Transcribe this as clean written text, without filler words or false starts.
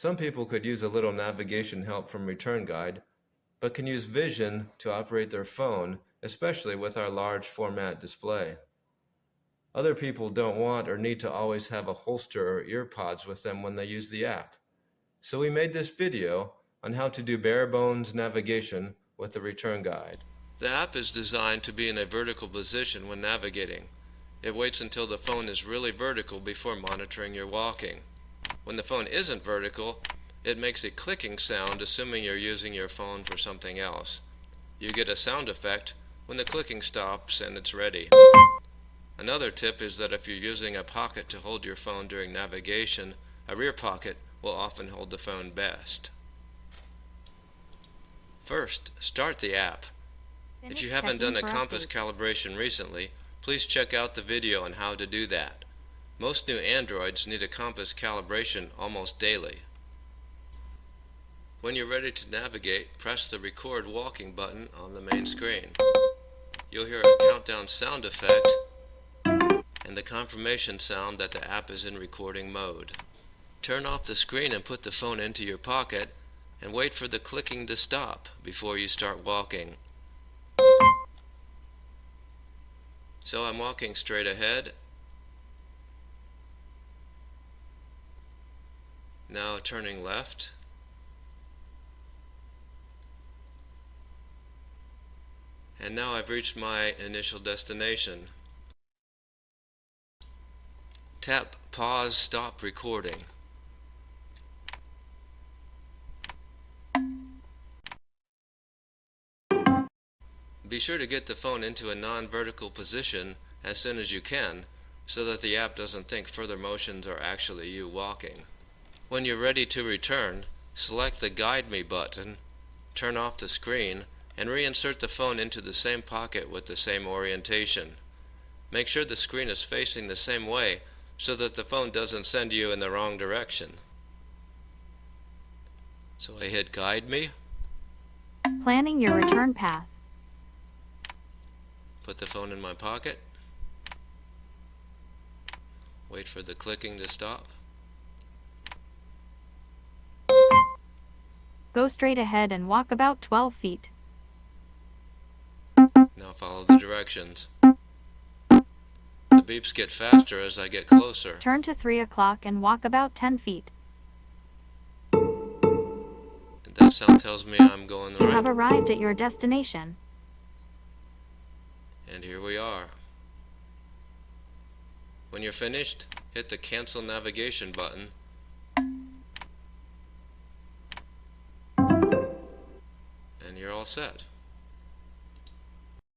Some people could use a little navigation help from ReturnGuide, but can use vision to operate their phone, especially with our large format display. Other people don't want or need to always have a holster or ear pods with them when they use the app. So we made this video on how to do bare bones navigation with the ReturnGuide. The app is designed to be in a vertical position when navigating. It waits until the phone is really vertical before monitoring your walking. When the phone isn't vertical, it makes a clicking sound assuming you're using your phone for something else. You get a sound effect when the clicking stops and it's ready. Another tip is that if you're using a pocket to hold your phone during navigation, a rear pocket will often hold the phone best. First, start the app. If you haven't done a compass calibration recently, please check out the video on how to do that. Most new Androids need a compass calibration almost daily. When you're ready to navigate, press the Record Walking button on the main screen. You'll hear a countdown sound effect and the confirmation sound that the app is in recording mode. Turn off the screen and put the phone into your pocket and wait for the clicking to stop before you start walking. So I'm walking straight ahead. Now turning left. And now I've reached my initial destination. Tap Pause Stop Recording. Be sure to get the phone into a non-vertical position as soon as you can, so that the app doesn't think further motions are actually you walking. When you're ready to return, select the Guide Me button, turn off the screen, and reinsert the phone into the same pocket with the same orientation. Make sure the screen is facing the same way so that the phone doesn't send you in the wrong direction. So I hit Guide Me. Planning your return path. Put the phone in my pocket. Wait for the clicking to stop. Go straight ahead and walk about 12 feet. Now follow the directions. The beeps get faster as I get closer. Turn to 3 o'clock and walk about 10 feet. And that sound tells me I'm going the You right. have arrived at your destination. And here we are. When you're finished, hit the Cancel Navigation button. And you're all set.